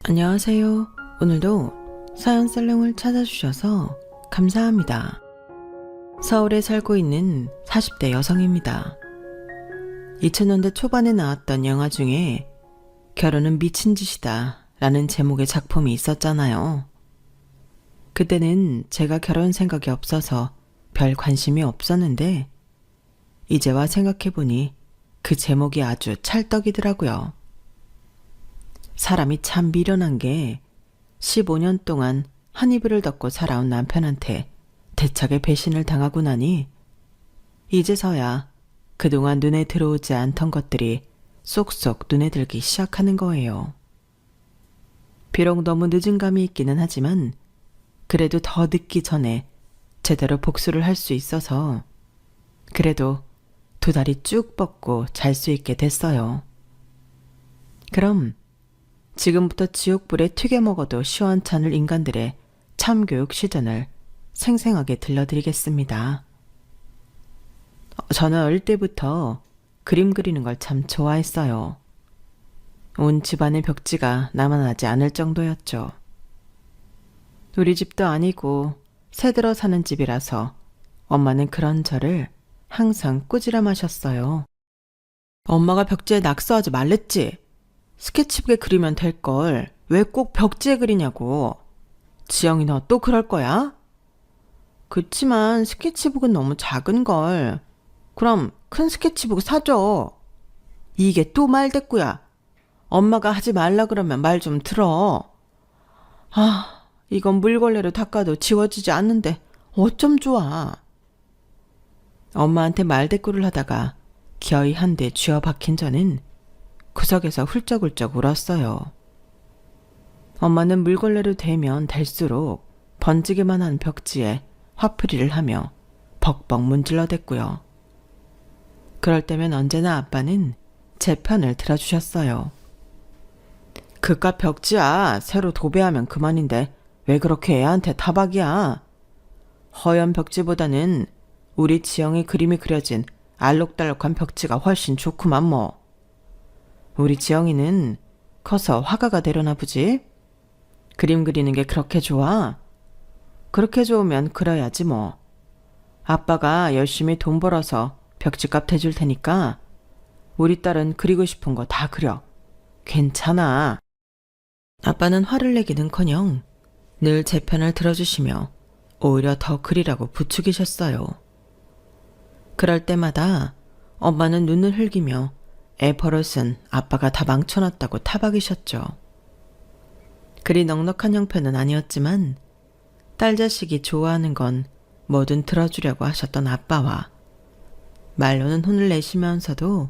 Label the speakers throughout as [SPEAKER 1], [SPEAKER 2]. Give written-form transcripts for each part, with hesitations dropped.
[SPEAKER 1] 안녕하세요. 오늘도 사연 살롱을 찾아주셔서 감사합니다. 서울에 살고 있는 40대 여성입니다. 2000년대 초반에 나왔던 영화 중에 결혼은 미친 짓이다 라는 제목의 작품이 있었잖아요. 그때는 제가 결혼 생각이 없어서 별 관심이 없었는데 이제 와 생각해보니 그 제목이 아주 찰떡이더라고요. 사람이 참 미련한 게 15년 동안 한 이불을 덮고 살아온 남편한테 대차게 배신을 당하고 나니 이제서야 그동안 눈에 들어오지 않던 것들이 쏙쏙 눈에 들기 시작하는 거예요. 비록 너무 늦은 감이 있기는 하지만 그래도 더 늦기 전에 제대로 복수를 할 수 있어서 그래도 두 다리 쭉 뻗고 잘 수 있게 됐어요. 그럼 지금부터 지옥불에 튀겨 먹어도 시원찮을 인간들의 참교육 시전을 생생하게 들려드리겠습니다. 저는 어릴 때부터 그림 그리는 걸 참 좋아했어요. 온 집안의 벽지가 남아나지 않을 정도였죠. 우리 집도 아니고 새들어 사는 집이라서 엄마는 그런 저를 항상 꾸지람하셨어요. 엄마가 벽지에 낙서하지 말랬지? 스케치북에 그리면 될걸 왜 꼭 벽지에 그리냐고. 지영이 너 또 그럴 거야? 그치만 스케치북은 너무 작은걸. 그럼 큰 스케치북 사줘. 이게 또 말대꾸야. 엄마가 하지 말라 그러면 말 좀 들어. 이건 물걸레로 닦아도 지워지지 않는데 어쩜 좋아. 엄마한테 말대꾸를 하다가 기어이 한 대 쥐어 박힌 저는 구석에서 훌쩍훌쩍 울었어요. 엄마는 물걸레로 대면 될수록 번지기만 한 벽지에 화풀이를 하며 벅벅 문질러댔고요. 그럴 때면 언제나 아빠는 제 편을 들어주셨어요. 그깟 벽지야 새로 도배하면 그만인데 왜 그렇게 애한테 타박이야. 허연 벽지보다는 우리 지영이 그림이 그려진 알록달록한 벽지가 훨씬 좋구만 뭐. 우리 지영이는 커서 화가가 되려나 보지? 그림 그리는 게 그렇게 좋아? 그렇게 좋으면 그려야지 뭐. 아빠가 열심히 돈 벌어서 벽지값 대줄 테니까 우리 딸은 그리고 싶은 거 다 그려. 괜찮아. 아빠는 화를 내기는커녕 늘 제 편을 들어주시며 오히려 더 그리라고 부추기셨어요. 그럴 때마다 엄마는 눈을 흘기며 애 버릇은 아빠가 다 망쳐놨다고 타박이셨죠. 그리 넉넉한 형편은 아니었지만 딸 자식이 좋아하는 건 뭐든 들어주려고 하셨던 아빠와 말로는 혼을 내시면서도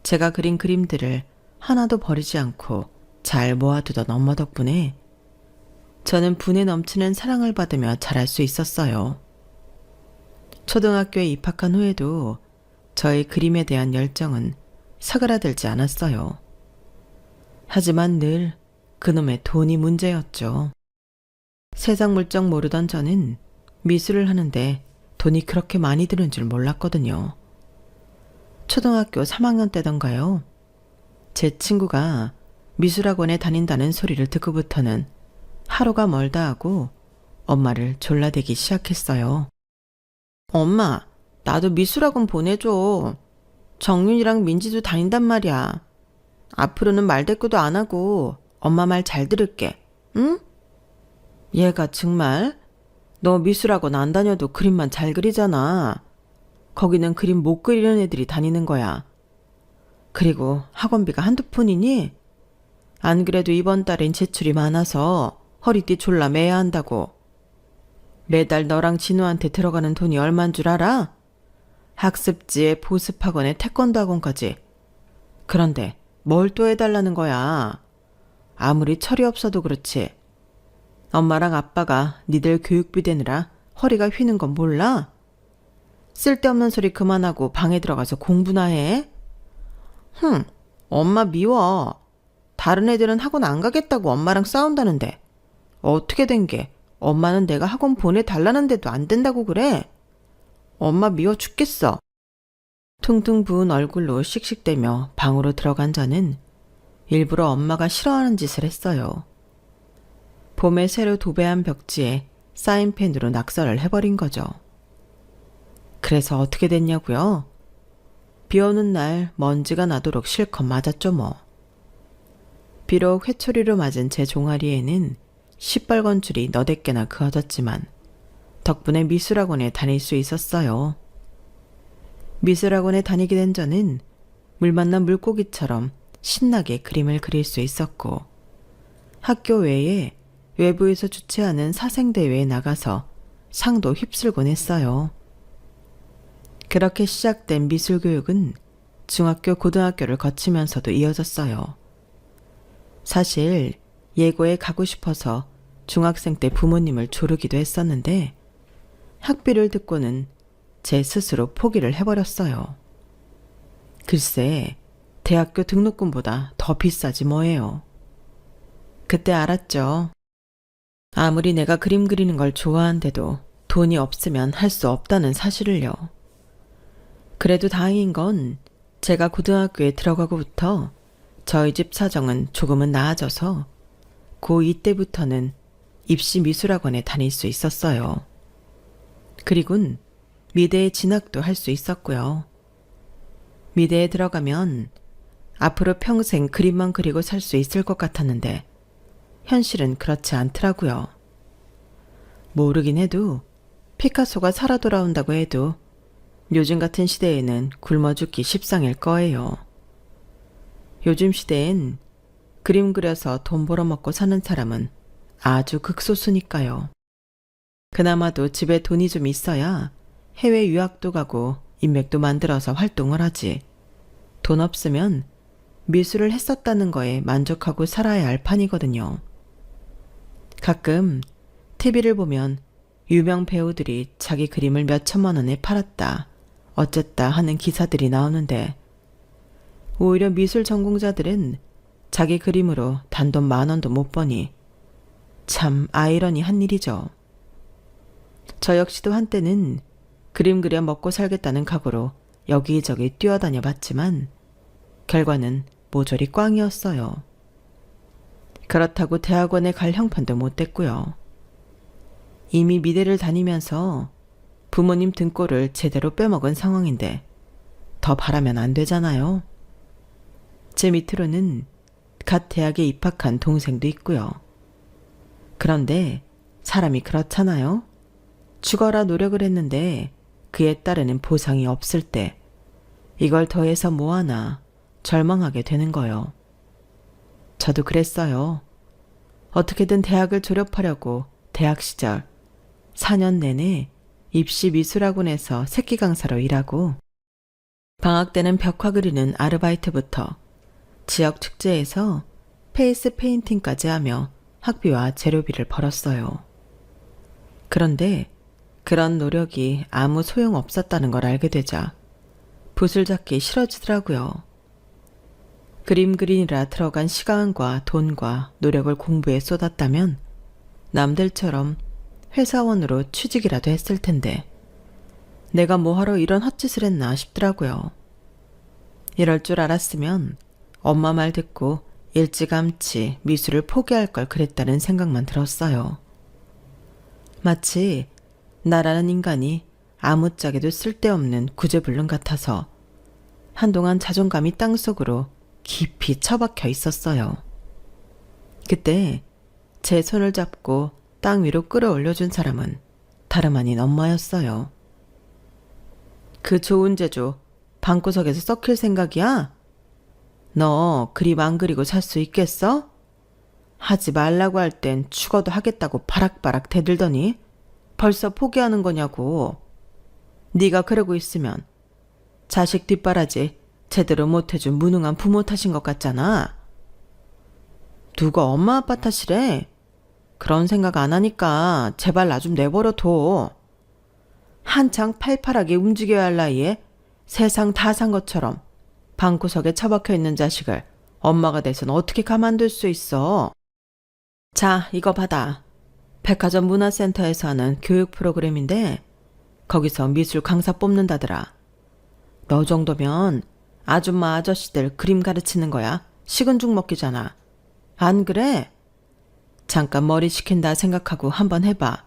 [SPEAKER 1] 제가 그린 그림들을 하나도 버리지 않고 잘 모아두던 엄마 덕분에 저는 분에 넘치는 사랑을 받으며 자랄 수 있었어요. 초등학교에 입학한 후에도 저의 그림에 대한 열정은 사그라들지 않았어요. 하지만 늘 그놈의 돈이 문제였죠. 세상 물정 모르던 저는 미술을 하는데 돈이 그렇게 많이 드는 줄 몰랐거든요. 초등학교 3학년 때던가요. 제 친구가 미술학원에 다닌다는 소리를 듣고부터는 하루가 멀다 하고 엄마를 졸라대기 시작했어요. 엄마, 나도 미술학원 보내줘. 정윤이랑 민지도 다닌단 말이야. 앞으로는 말대꾸도 안 하고 엄마 말 잘 들을게. 응? 얘가 정말? 너 미술학원 안 다녀도 그림만 잘 그리잖아. 거기는 그림 못 그리는 애들이 다니는 거야. 그리고 학원비가 한두 푼이니? 안 그래도 이번 달엔 제출이 많아서 허리띠 졸라 매야 한다고. 매달 너랑 진우한테 들어가는 돈이 얼만 줄 알아? 학습지에 보습학원에 태권도 학원까지. 그런데 뭘 또 해달라는 거야. 아무리 철이 없어도 그렇지. 엄마랑 아빠가 니들 교육비 대느라 허리가 휘는 건 몰라? 쓸데없는 소리 그만하고 방에 들어가서 공부나 해. 엄마 미워. 다른 애들은 학원 안 가겠다고 엄마랑 싸운다는데 어떻게 된 게 엄마는 내가 학원 보내달라는데도 안 된다고 그래? 엄마 미워 죽겠어. 퉁퉁 부은 얼굴로 씩씩대며 방으로 들어간 저는 일부러 엄마가 싫어하는 짓을 했어요. 봄에 새로 도배한 벽지에 사인펜으로 낙서를 해버린 거죠. 그래서 어떻게 됐냐고요? 비 오는 날 먼지가 나도록 실컷 맞았죠 뭐. 비록 회초리로 맞은 제 종아리에는 시뻘건 줄이 너댓 개나 그어졌지만 덕분에 미술학원에 다닐 수 있었어요. 미술학원에 다니게 된 저는 물 만난 물고기처럼 신나게 그림을 그릴 수 있었고 학교 외에 외부에서 주최하는 사생대회에 나가서 상도 휩쓸곤 했어요. 그렇게 시작된 미술교육은 중학교, 고등학교를 거치면서도 이어졌어요. 사실 예고에 가고 싶어서 중학생 때 부모님을 조르기도 했었는데 학비를 듣고는 제 스스로 포기를 해버렸어요. 글쎄, 대학교 등록금보다 더 비싸지 뭐예요. 그때 알았죠. 아무리 내가 그림 그리는 걸 좋아한데도 돈이 없으면 할 수 없다는 사실을요. 그래도 다행인 건 제가 고등학교에 들어가고부터 저희 집 사정은 조금은 나아져서 고2 때부터는 입시 미술학원에 다닐 수 있었어요. 그리곤 미대에 진학도 할 수 있었고요. 미대에 들어가면 앞으로 평생 그림만 그리고 살 수 있을 것 같았는데 현실은 그렇지 않더라고요. 모르긴 해도 피카소가 살아 돌아온다고 해도 요즘 같은 시대에는 굶어 죽기 십상일 거예요. 요즘 시대엔 그림 그려서 돈 벌어먹고 사는 사람은 아주 극소수니까요. 그나마도 집에 돈이 좀 있어야 해외 유학도 가고 인맥도 만들어서 활동을 하지. 돈 없으면 미술을 했었다는 거에 만족하고 살아야 할 판이거든요. 가끔 TV를 보면 유명 배우들이 자기 그림을 몇 천만 원에 팔았다, 어쨌다 하는 기사들이 나오는데 오히려 미술 전공자들은 자기 그림으로 단돈 10,000원도 못 버니 참 아이러니한 일이죠. 저 역시도 한때는 그림 그려 먹고 살겠다는 각오로 여기저기 뛰어다녀 봤지만 결과는 모조리 꽝이었어요. 그렇다고 대학원에 갈 형편도 못 됐고요. 이미 미대를 다니면서 부모님 등골을 제대로 빼먹은 상황인데 더 바라면 안 되잖아요. 제 밑으로는 갓 대학에 입학한 동생도 있고요. 그런데 사람이 그렇잖아요. 죽어라 노력을 했는데 그에 따르는 보상이 없을 때 이걸 더해서 뭐하나 절망하게 되는 거요. 저도 그랬어요. 어떻게든 대학을 졸업하려고 대학 시절 4년 내내 입시 미술학원에서 새끼 강사로 일하고 방학 때는 벽화 그리는 아르바이트부터 지역 축제에서 페이스 페인팅까지 하며 학비와 재료비를 벌었어요. 그런데 그런 노력이 아무 소용 없었다는 걸 알게 되자 붓을 잡기 싫어지더라고요. 그림 그리느라 들어간 시간과 돈과 노력을 공부에 쏟았다면 남들처럼 회사원으로 취직이라도 했을 텐데 내가 뭐하러 이런 헛짓을 했나 싶더라고요. 이럴 줄 알았으면 엄마 말 듣고 일찌감치 미술을 포기할 걸 그랬다는 생각만 들었어요. 마치 나라는 인간이 아무짝에도 쓸데없는 구제불능 같아서 한동안 자존감이 땅속으로 깊이 처박혀 있었어요. 그때 제 손을 잡고 땅 위로 끌어올려준 사람은 다름 아닌 엄마였어요. 그 좋은 제조 방구석에서 썩힐 생각이야? 너 그림 안 그리고 살 수 있겠어? 하지 말라고 할 땐 죽어도 하겠다고 바락바락 대들더니 벌써 포기하는 거냐고. 네가 그러고 있으면 자식 뒷바라지 제대로 못해준 무능한 부모 탓인 것 같잖아. 누가 엄마 아빠 탓이래? 그런 생각 안 하니까 제발 나 좀 내버려둬. 한창 팔팔하게 움직여야 할 나이에 세상 다 산 것처럼 방구석에 처박혀 있는 자식을 엄마가 돼선 어떻게 가만둘 수 있어. 자, 이거 받아. 백화점 문화센터에서 하는 교육 프로그램인데 거기서 미술 강사 뽑는다더라. 너 정도면 아줌마 아저씨들 그림 가르치는 거야 식은 죽 먹기잖아. 안 그래? 잠깐 머리 식힌다 생각하고 한번 해봐.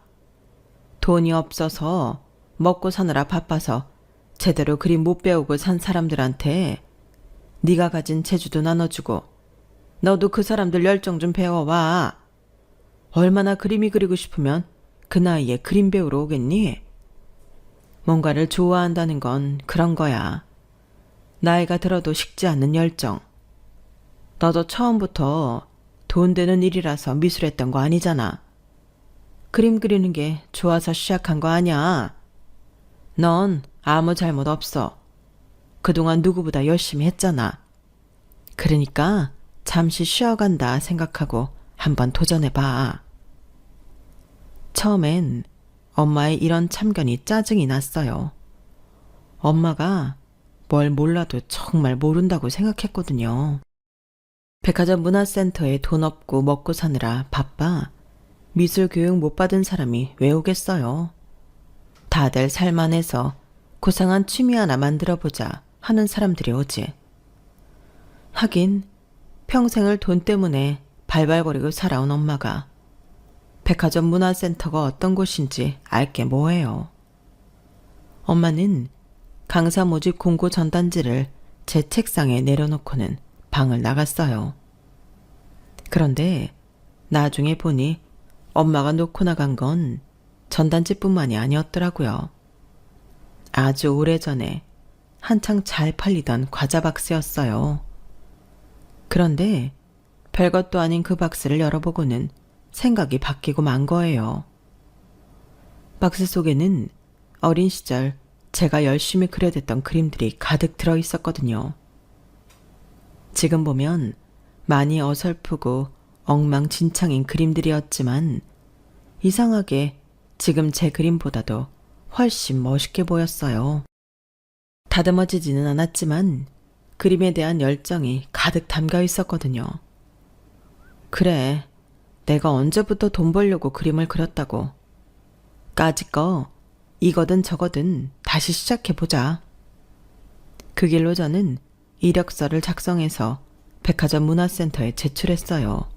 [SPEAKER 1] 돈이 없어서 먹고 사느라 바빠서 제대로 그림 못 배우고 산 사람들한테 네가 가진 재주도 나눠주고 너도 그 사람들 열정 좀 배워와. 얼마나 그림이 그리고 싶으면 그 나이에 그림 배우러 오겠니? 뭔가를 좋아한다는 건 그런 거야. 나이가 들어도 식지 않는 열정. 너도 처음부터 돈 되는 일이라서 미술했던 거 아니잖아. 그림 그리는 게 좋아서 시작한 거 아니야. 넌 아무 잘못 없어. 그동안 누구보다 열심히 했잖아. 그러니까 잠시 쉬어간다 생각하고 한번 도전해봐. 처음엔 엄마의 이런 참견이 짜증이 났어요. 엄마가 뭘 몰라도 정말 모른다고 생각했거든요. 백화점 문화센터에 돈 없고 먹고 사느라 바빠 미술 교육 못 받은 사람이 왜 오겠어요. 다들 살만해서 고상한 취미 하나 만들어보자 하는 사람들이 오지. 하긴 평생을 돈 때문에 발발거리고 살아온 엄마가 백화점 문화센터가 어떤 곳인지 알게 뭐예요. 엄마는 강사 모집 공고 전단지를 제 책상에 내려놓고는 방을 나갔어요. 그런데 나중에 보니 엄마가 놓고 나간 건 전단지뿐만이 아니었더라고요. 아주 오래전에 한창 잘 팔리던 과자 박스였어요. 그런데 별것도 아닌 그 박스를 열어보고는 생각이 바뀌고 만 거예요. 박스 속에는 어린 시절 제가 열심히 그려댔던 그림들이 가득 들어 있었거든요. 지금 보면 많이 어설프고 엉망진창인 그림들이었지만 이상하게 지금 제 그림보다도 훨씬 멋있게 보였어요. 다듬어지지는 않았지만 그림에 대한 열정이 가득 담겨 있었거든요. 그래, 내가 언제부터 돈 벌려고 그림을 그렸다고. 까짓 거 이거든 저거든 다시 시작해보자. 그 길로 저는 이력서를 작성해서 백화점 문화센터에 제출했어요.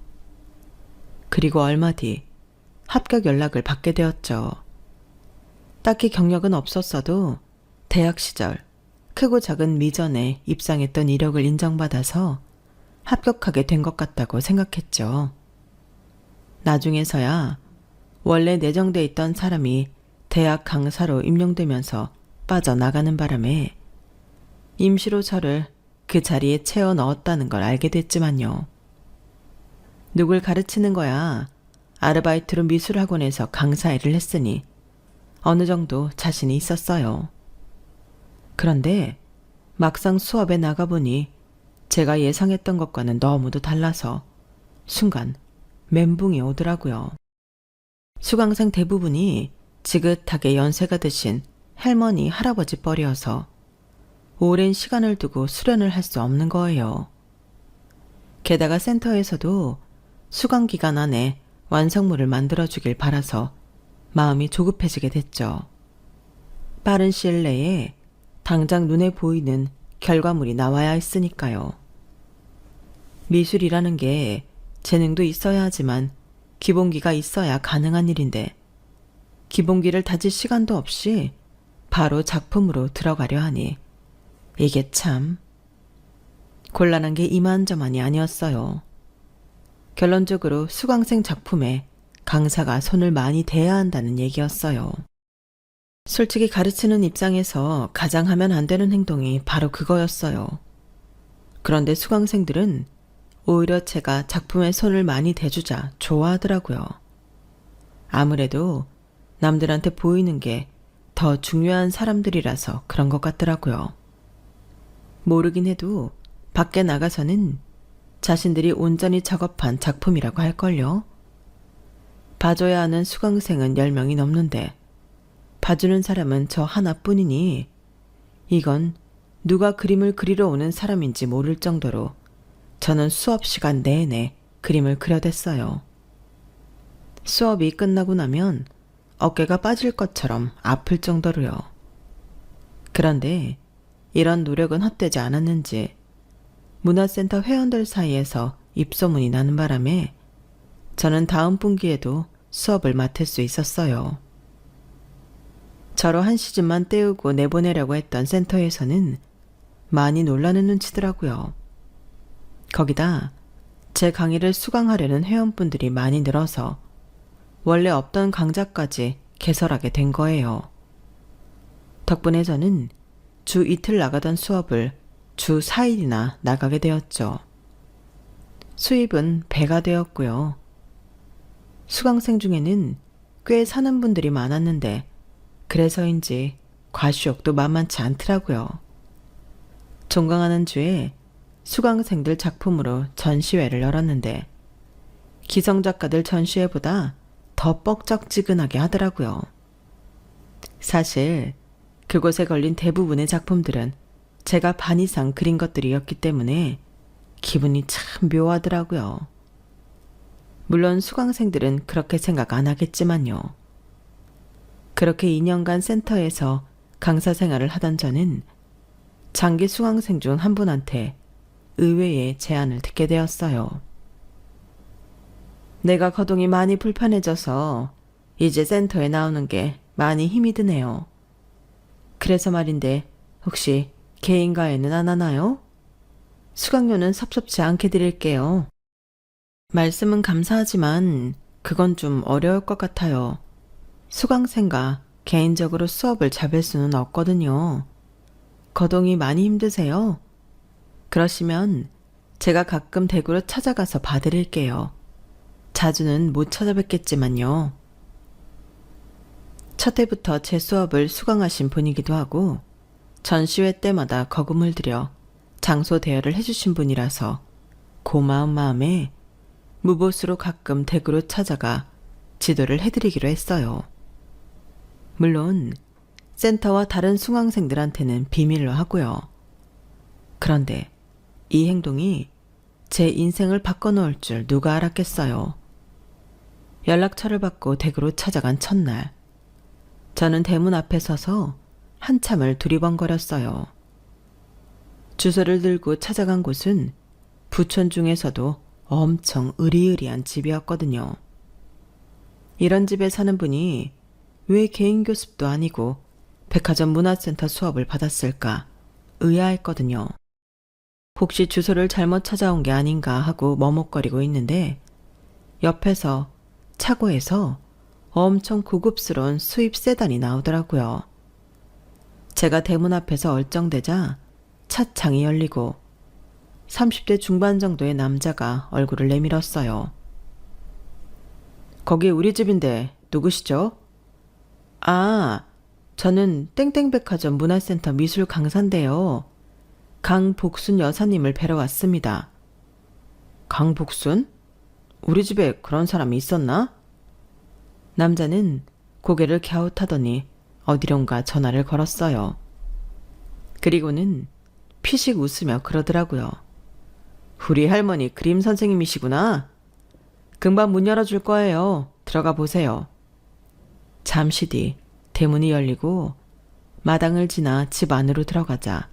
[SPEAKER 1] 그리고 얼마 뒤 합격 연락을 받게 되었죠. 딱히 경력은 없었어도 대학 시절 크고 작은 미전에 입상했던 이력을 인정받아서 합격하게 된 것 같다고 생각했죠. 나중에서야 원래 내정돼 있던 사람이 대학 강사로 임용되면서 빠져나가는 바람에 임시로 저를 그 자리에 채워 넣었다는 걸 알게 됐지만요. 누굴 가르치는 거야 아르바이트로 미술학원에서 강사 일을 했으니 어느 정도 자신이 있었어요. 그런데 막상 수업에 나가보니 제가 예상했던 것과는 너무도 달라서 순간 멘붕이 오더라고요. 수강생 대부분이 지긋하게 연세가 드신 할머니, 할아버지 뻘이어서 오랜 시간을 두고 수련을 할 수 없는 거예요. 게다가 센터에서도 수강 기간 안에 완성물을 만들어주길 바라서 마음이 조급해지게 됐죠. 빠른 시일 내에 당장 눈에 보이는 결과물이 나와야 했으니까요. 미술이라는 게 재능도 있어야 하지만 기본기가 있어야 가능한 일인데 기본기를 다질 시간도 없이 바로 작품으로 들어가려 하니 이게 참 곤란한 게 이만저만이 아니었어요. 결론적으로 수강생 작품에 강사가 손을 많이 대야 한다는 얘기였어요. 솔직히 가르치는 입장에서 가장 하면 안 되는 행동이 바로 그거였어요. 그런데 수강생들은 오히려 제가 작품에 손을 많이 대주자 좋아하더라고요. 아무래도 남들한테 보이는 게 더 중요한 사람들이라서 그런 것 같더라고요. 모르긴 해도 밖에 나가서는 자신들이 온전히 작업한 작품이라고 할걸요. 봐줘야 하는 수강생은 10명이 넘는데 봐주는 사람은 저 하나뿐이니 이건 누가 그림을 그리러 오는 사람인지 모를 정도로 저는 수업 시간 내내 그림을 그려댔어요. 수업이 끝나고 나면 어깨가 빠질 것처럼 아플 정도로요. 그런데 이런 노력은 헛되지 않았는지 문화센터 회원들 사이에서 입소문이 나는 바람에 저는 다음 분기에도 수업을 맡을 수 있었어요. 저로 한 시즌만 때우고 내보내려고 했던 센터에서는 많이 놀라는 눈치더라고요. 거기다 제 강의를 수강하려는 회원분들이 많이 늘어서 원래 없던 강좌까지 개설하게 된 거예요. 덕분에 저는 주 이틀 나가던 수업을 주 4일이나 나가게 되었죠. 수입은 배가 되었고요. 수강생 중에는 꽤 사는 분들이 많았는데 그래서인지 과시욕도 만만치 않더라고요. 종강하는 주에 수강생들 작품으로 전시회를 열었는데 기성작가들 전시회보다 더 뻑적지근하게 하더라고요. 사실 그곳에 걸린 대부분의 작품들은 제가 반 이상 그린 것들이었기 때문에 기분이 참 묘하더라고요. 물론 수강생들은 그렇게 생각 안 하겠지만요. 그렇게 2년간 센터에서 강사 생활을 하던 저는 장기 수강생 중 한 분한테 의외의 제안을 듣게 되었어요. 내가 거동이 많이 불편해져서 이제 센터에 나오는 게 많이 힘이 드네요. 그래서 말인데 혹시 개인과외는 안 하나요? 수강료는 섭섭치 않게 드릴게요. 말씀은 감사하지만 그건 좀 어려울 것 같아요. 수강생과 개인적으로 수업을 잡을 수는 없거든요. 거동이 많이 힘드세요? 그러시면 제가 가끔 대구로 찾아가서 봐드릴게요. 자주는 못 찾아뵙겠지만요. 첫 해부터 제 수업을 수강하신 분이기도 하고 전시회 때마다 거금을 들여 장소 대여를 해주신 분이라서 고마운 마음에 무보수로 가끔 댁으로 찾아가 지도를 해드리기로 했어요. 물론 센터와 다른 수강생들한테는 비밀로 하고요. 그런데 이 행동이 제 인생을 바꿔놓을 줄 누가 알았겠어요. 연락처를 받고 댁으로 찾아간 첫날, 저는 대문 앞에 서서 한참을 두리번거렸어요. 주소를 들고 찾아간 곳은 부촌 중에서도 엄청 으리으리한 집이었거든요. 이런 집에 사는 분이 왜 개인 교습도 아니고 백화점 문화센터 수업을 받았을까 의아했거든요. 혹시 주소를 잘못 찾아온 게 아닌가 하고 머뭇거리고 있는데 옆에서 차고에서 엄청 고급스러운 수입 세단이 나오더라고요. 제가 대문 앞에서 얼쩡대자 차창이 열리고 30대 중반 정도의 남자가 얼굴을 내밀었어요. 거기 우리 집인데 누구시죠? 아, 저는 땡땡백화점 문화센터 미술 강사인데요. 강복순 여사님을 뵈러 왔습니다. 강복순? 우리 집에 그런 사람이 있었나? 남자는 고개를 갸웃하더니 어디론가 전화를 걸었어요. 그리고는 피식 웃으며 그러더라고요. 우리 할머니 그림 선생님이시구나. 금방 문 열어줄 거예요. 들어가 보세요. 잠시 뒤 대문이 열리고 마당을 지나 집 안으로 들어가자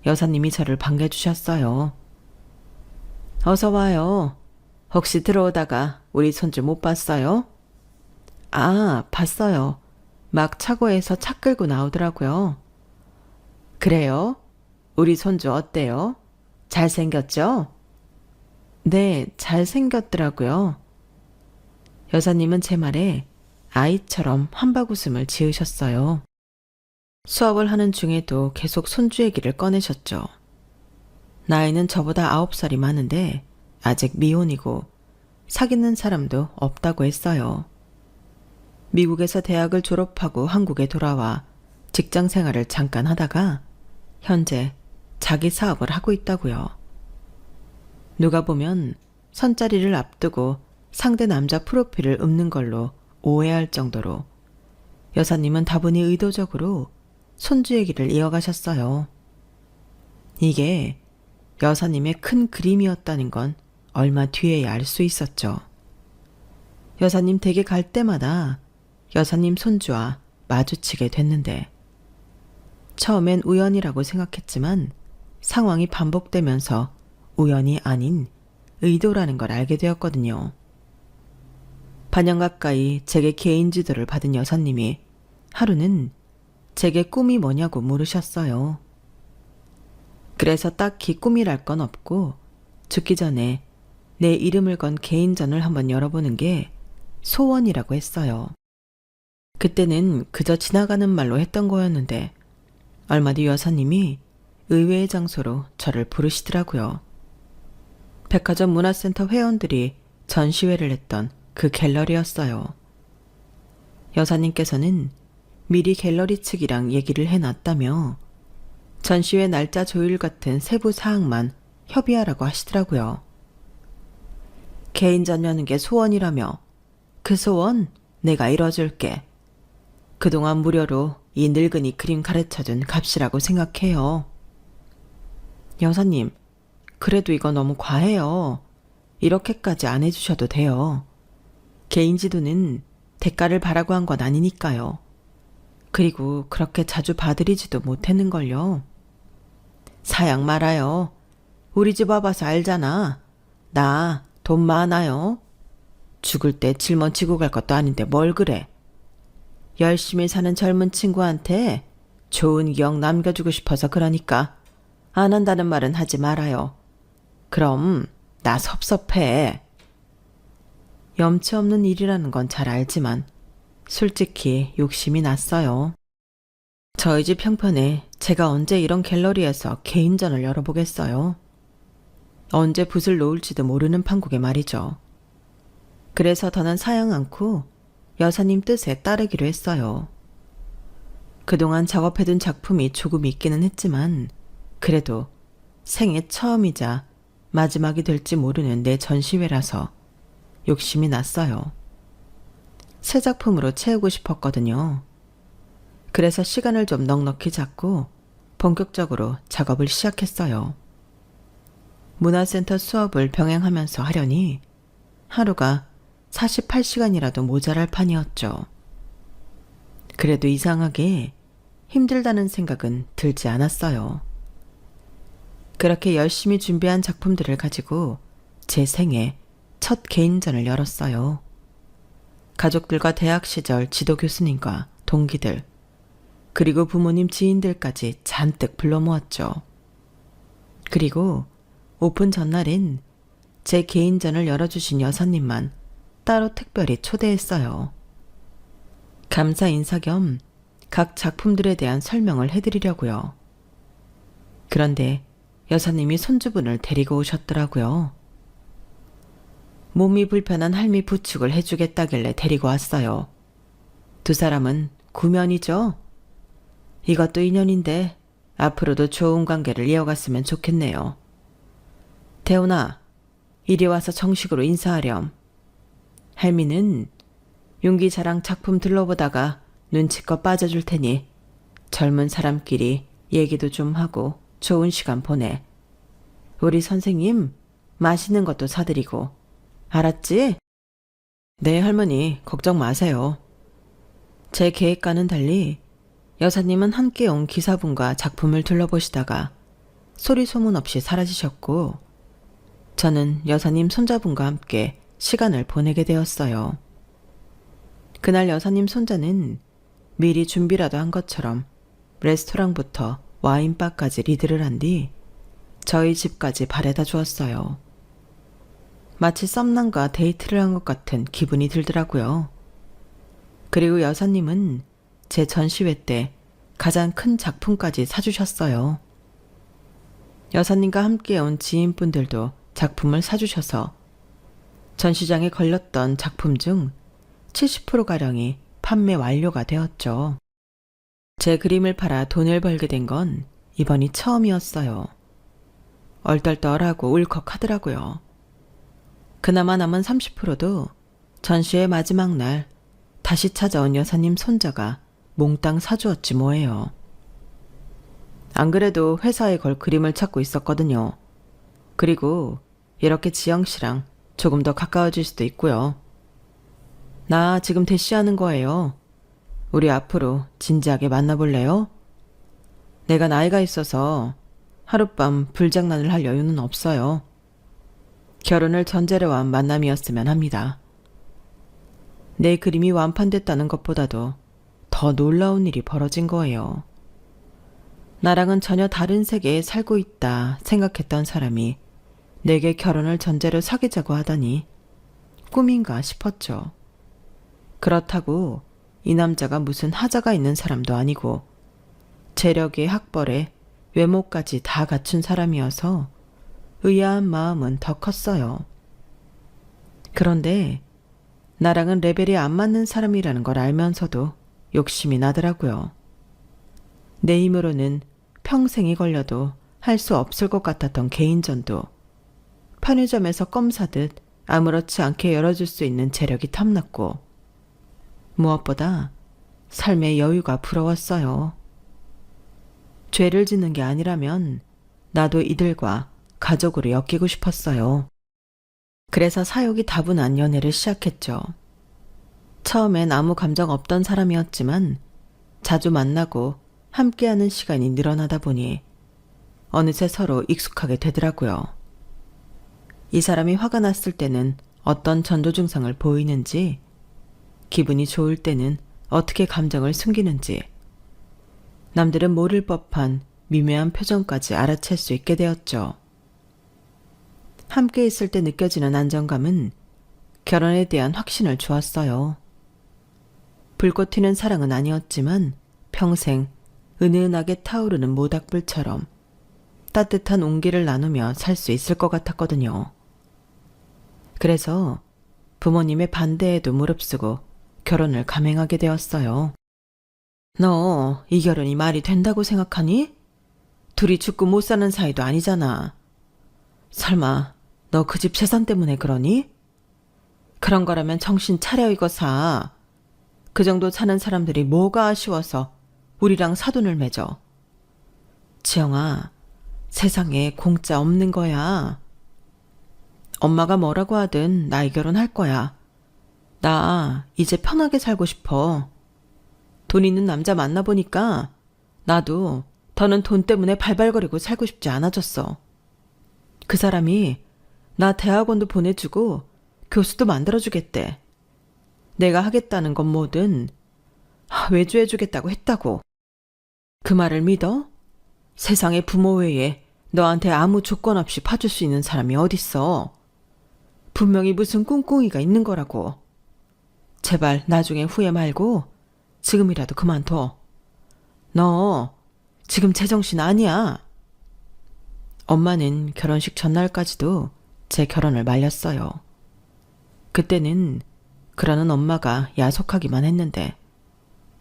[SPEAKER 1] 여사님이 저를 반겨주셨어요. 어서 와요. 혹시 들어오다가 우리 손주 못 봤어요? 아, 봤어요. 막 차고에서 차 끌고 나오더라고요. 그래요? 우리 손주 어때요? 잘생겼죠? 네, 잘생겼더라고요. 여사님은 제 말에 아이처럼 한박웃음을 지으셨어요. 수업을 하는 중에도 계속 손주 얘기를 꺼내셨죠. 나이는 저보다 9살이 많은데 아직 미혼이고 사귀는 사람도 없다고 했어요. 미국에서 대학을 졸업하고 한국에 돌아와 직장 생활을 잠깐 하다가 현재 자기 사업을 하고 있다고요. 누가 보면 선자리를 앞두고 상대 남자 프로필을 읊는 걸로 오해할 정도로 여사님은 다분히 의도적으로 손주 얘기를 이어가셨어요. 이게 여사님의 큰 그림이었다는 건 얼마 뒤에야 알 수 있었죠. 여사님 댁에 갈 때마다 여사님 손주와 마주치게 됐는데 처음엔 우연이라고 생각했지만 상황이 반복되면서 우연이 아닌 의도라는 걸 알게 되었거든요. 반년 가까이 제게 개인 지도를 받은 여사님이 하루는 제게 꿈이 뭐냐고 물으셨어요. 그래서 딱히 꿈이랄 건 없고 죽기 전에 내 이름을 건 개인전을 한번 열어보는 게 소원이라고 했어요. 그때는 그저 지나가는 말로 했던 거였는데 얼마 뒤 여사님이 의외의 장소로 저를 부르시더라고요. 백화점 문화센터 회원들이 전시회를 했던 그 갤러리였어요. 여사님께서는 미리 갤러리 측이랑 얘기를 해놨다며 전시회 날짜 조율 같은 세부 사항만 협의하라고 하시더라고요. 개인전 여는 게 소원이라며 그 소원 내가 이뤄줄게. 그동안 무료로 이 늙은이 그림 가르쳐준 값이라고 생각해요. 여사님, 그래도 이거 너무 과해요. 이렇게까지 안 해주셔도 돼요. 개인 지도는 대가를 바라고 한 건 아니니까요. 그리고 그렇게 자주 봐드리지도 못했는걸요. 사양 말아요. 우리 집 와봐서 알잖아. 나 돈 많아요. 죽을 때 짊어지고 갈 것도 아닌데 뭘 그래. 열심히 사는 젊은 친구한테 좋은 기억 남겨주고 싶어서 그러니까 안 한다는 말은 하지 말아요. 그럼 나 섭섭해. 염치 없는 일이라는 건 잘 알지만 솔직히 욕심이 났어요. 저희 집 형편에 제가 언제 이런 갤러리에서 개인전을 열어보겠어요. 언제 붓을 놓을지도 모르는 판국에 말이죠. 그래서 더는 사양 않고 여사님 뜻에 따르기로 했어요. 그동안 작업해둔 작품이 조금 있기는 했지만 그래도 생애 처음이자 마지막이 될지 모르는 내 전시회라서 욕심이 났어요. 새 작품으로 채우고 싶었거든요. 그래서 시간을 좀 넉넉히 잡고 본격적으로 작업을 시작했어요. 문화센터 수업을 병행하면서 하려니 하루가 48시간이라도 모자랄 판이었죠. 그래도 이상하게 힘들다는 생각은 들지 않았어요. 그렇게 열심히 준비한 작품들을 가지고 제 생애 첫 개인전을 열었어요. 가족들과 대학 시절 지도 교수님과 동기들, 그리고 부모님 지인들까지 잔뜩 불러 모았죠. 그리고 오픈 전날엔 제 개인전을 열어주신 여사님만 따로 특별히 초대했어요. 감사 인사 겸 각 작품들에 대한 설명을 해드리려고요. 그런데 여사님이 손주분을 데리고 오셨더라고요. 몸이 불편한 할미 부축을 해주겠다길래 데리고 왔어요. 두 사람은 구면이죠? 이것도 인연인데 앞으로도 좋은 관계를 이어갔으면 좋겠네요. 대훈아, 이리 와서 정식으로 인사하렴. 할미는 윤기자랑 작품 둘러보다가 눈치껏 빠져줄 테니 젊은 사람끼리 얘기도 좀 하고 좋은 시간 보내. 우리 선생님 맛있는 것도 사드리고. 알았지? 네, 할머니 걱정 마세요. 제 계획과는 달리 여사님은 함께 온 기사분과 작품을 둘러보시다가 소리 소문 없이 사라지셨고 저는 여사님 손자분과 함께 시간을 보내게 되었어요. 그날 여사님 손자는 미리 준비라도 한 것처럼 레스토랑부터 와인바까지 리드를 한 뒤 저희 집까지 바래다 주었어요. 마치 썸남과 데이트를 한 것 같은 기분이 들더라고요. 그리고 여사님은 제 전시회 때 가장 큰 작품까지 사주셨어요. 여사님과 함께 온 지인분들도 작품을 사주셔서 전시장에 걸렸던 작품 중 70%가량이 판매 완료가 되었죠. 제 그림을 팔아 돈을 벌게 된 건 이번이 처음이었어요. 얼떨떨하고 울컥하더라고요. 그나마 남은 30%도 전시회 마지막 날 다시 찾아온 여사님 손자가 몽땅 사주었지 뭐예요. 안 그래도 회사에 걸 그림을 찾고 있었거든요. 그리고 이렇게 지영씨랑 조금 더 가까워질 수도 있고요. 나 지금 대시하는 거예요. 우리 앞으로 진지하게 만나볼래요? 내가 나이가 있어서 하룻밤 불장난을 할 여유는 없어요. 결혼을 전제로 한 만남이었으면 합니다. 내 그림이 완판됐다는 것보다도 더 놀라운 일이 벌어진 거예요. 나랑은 전혀 다른 세계에 살고 있다 생각했던 사람이 내게 결혼을 전제로 사귀자고 하다니 꿈인가 싶었죠. 그렇다고 이 남자가 무슨 하자가 있는 사람도 아니고 재력에 학벌에 외모까지 다 갖춘 사람이어서 의아한 마음은 더 컸어요. 그런데 나랑은 레벨이 안 맞는 사람이라는 걸 알면서도 욕심이 나더라고요. 내 힘으로는 평생이 걸려도 할 수 없을 것 같았던 개인전도 편의점에서 껌 사듯 아무렇지 않게 열어줄 수 있는 재력이 탐났고 무엇보다 삶의 여유가 부러웠어요. 죄를 짓는 게 아니라면 나도 이들과 가족으로 엮이고 싶었어요. 그래서 사욕이 다분한 연애를 시작했죠. 처음엔 아무 감정 없던 사람이었지만 자주 만나고 함께하는 시간이 늘어나다 보니 어느새 서로 익숙하게 되더라고요. 이 사람이 화가 났을 때는 어떤 전조 증상을 보이는지, 기분이 좋을 때는 어떻게 감정을 숨기는지, 남들은 모를 법한 미묘한 표정까지 알아챌 수 있게 되었죠. 함께 있을 때 느껴지는 안정감은 결혼에 대한 확신을 주었어요. 불꽃 튀는 사랑은 아니었지만 평생 은은하게 타오르는 모닥불처럼 따뜻한 온기를 나누며 살 수 있을 것 같았거든요. 그래서 부모님의 반대에도 무릅쓰고 결혼을 감행하게 되었어요. 너 이 결혼이 말이 된다고 생각하니? 둘이 죽고 못 사는 사이도 아니잖아. 설마 너 그 집 재산 때문에 그러니? 그런 거라면 정신 차려 이거 사. 그 정도 사는 사람들이 뭐가 아쉬워서 우리랑 사돈을 맺어. 지영아, 세상에 공짜 없는 거야. 엄마가 뭐라고 하든 나 이 결혼할 거야. 나 이제 편하게 살고 싶어. 돈 있는 남자 만나보니까 나도 더는 돈 때문에 발발거리고 살고 싶지 않아졌어. 그 사람이 나 대학원도 보내주고 교수도 만들어주겠대. 내가 하겠다는 건 뭐든 외주해주겠다고 했다고. 그 말을 믿어? 세상에 부모 외에 너한테 아무 조건 없이 봐줄 수 있는 사람이 어딨어. 분명히 무슨 꿍꿍이가 있는 거라고. 제발 나중에 후회 말고 지금이라도 그만둬. 너 지금 제정신 아니야. 엄마는 결혼식 전날까지도 제 결혼을 말렸어요. 그때는 그러는 엄마가 야속하기만 했는데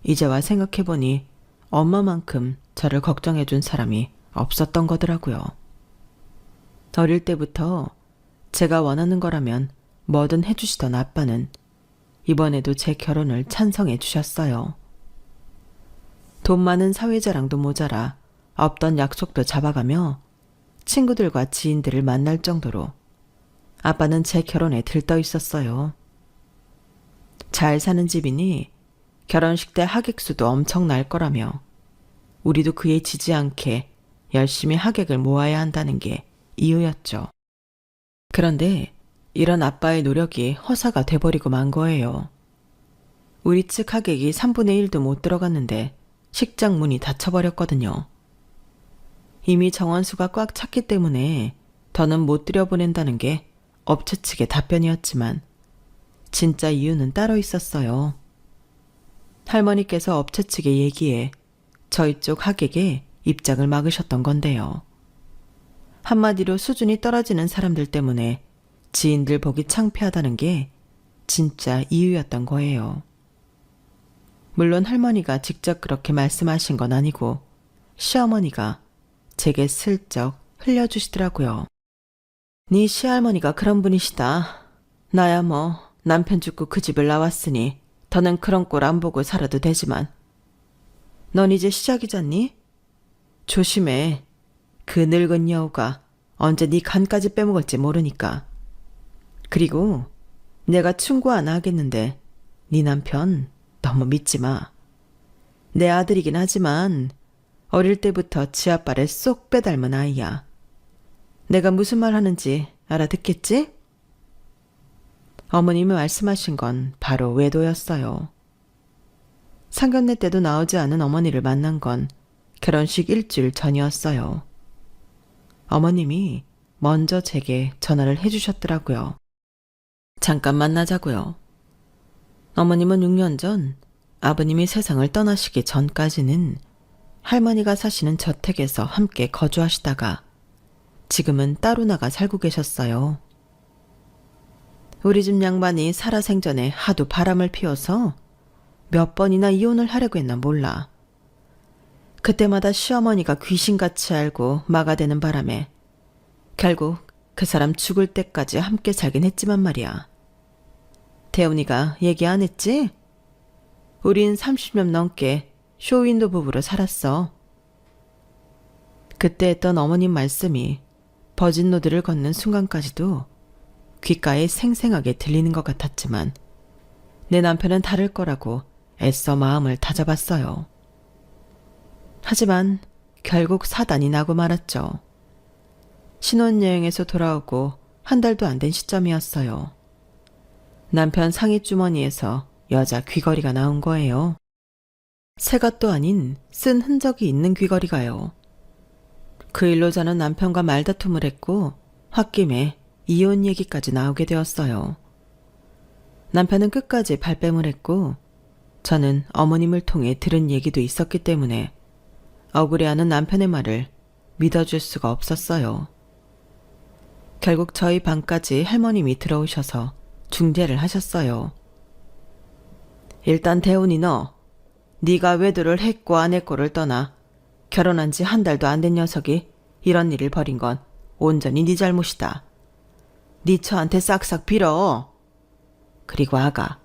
[SPEAKER 1] 이제와 생각해보니 엄마만큼 저를 걱정해준 사람이 없었던 거더라고요. 어릴 때부터 제가 원하는 거라면 뭐든 해주시던 아빠는 이번에도 제 결혼을 찬성해 주셨어요. 돈 많은 사회자랑도 모자라 없던 약속도 잡아가며 친구들과 지인들을 만날 정도로 아빠는 제 결혼에 들떠 있었어요. 잘 사는 집이니 결혼식 때 하객수도 엄청 날 거라며 우리도 그에 지지 않게 열심히 하객을 모아야 한다는 게 이유였죠. 그런데 이런 아빠의 노력이 허사가 돼버리고 만 거예요. 우리 측 하객이 3분의 1도 못 들어갔는데 식장 문이 닫혀버렸거든요. 이미 정원수가 꽉 찼기 때문에 더는 못 들여보낸다는 게 업체 측의 답변이었지만 진짜 이유는 따로 있었어요. 할머니께서 업체 측의 얘기에 저희 쪽 하객에 입장을 막으셨던 건데요. 한마디로 수준이 떨어지는 사람들 때문에 지인들 보기 창피하다는 게 진짜 이유였던 거예요. 물론 할머니가 직접 그렇게 말씀하신 건 아니고 시어머니가 제게 슬쩍 흘려주시더라고요. 네 시할머니가 그런 분이시다. 나야 뭐 남편 죽고 그 집을 나왔으니 더는 그런 꼴 안 보고 살아도 되지만 넌 이제 시작이잖니? 조심해. 그 늙은 여우가 언제 네 간까지 빼먹을지 모르니까. 그리고 내가 충고 하나 하겠는데 네 남편 너무 믿지 마. 내 아들이긴 하지만 어릴 때부터 지 아빠를 쏙 빼닮은 아이야. 내가 무슨 말 하는지 알아듣겠지? 어머님이 말씀하신 건 바로 외도였어요. 상견례 때도 나오지 않은 어머니를 만난 건 결혼식 일주일 전이었어요. 어머님이 먼저 제게 전화를 해주셨더라고요. 잠깐 만나자고요. 어머님은 6년 전 아버님이 세상을 떠나시기 전까지는 할머니가 사시는 저택에서 함께 거주하시다가 지금은 따로 나가 살고 계셨어요. 우리 집 양반이 살아생전에 하도 바람을 피워서 몇 번이나 이혼을 하려고 했나 몰라. 그때마다 시어머니가 귀신같이 알고 막아대는 바람에 결국 그 사람 죽을 때까지 함께 살긴 했지만 말이야. 태훈이가 얘기 안 했지? 우린 30년 넘게 쇼윈도 부부로 살았어. 그때 했던 어머님 말씀이 버진로드를 걷는 순간까지도 귓가에 생생하게 들리는 것 같았지만 내 남편은 다를 거라고 애써 마음을 다잡았어요. 하지만 결국 사단이 나고 말았죠. 신혼여행에서 돌아오고 한 달도 안 된 시점이었어요. 남편 상의 주머니에서 여자 귀걸이가 나온 거예요. 새 것도 아닌 쓴 흔적이 있는 귀걸이가요. 그 일로 저는 남편과 말다툼을 했고 홧김에 이혼 얘기까지 나오게 되었어요. 남편은 끝까지 발뺌을 했고 저는 어머님을 통해 들은 얘기도 있었기 때문에 억울해하는 남편의 말을 믿어줄 수가 없었어요. 결국 저희 방까지 할머님이 들어오셔서 중재를 하셨어요. 일단 대훈이 너, 네가 외도를 했고 안 했고를 떠나 결혼한 지 한 달도 안 된 녀석이 이런 일을 벌인 건 온전히 네 잘못이다. 네 처한테 싹싹 빌어. 그리고 아가,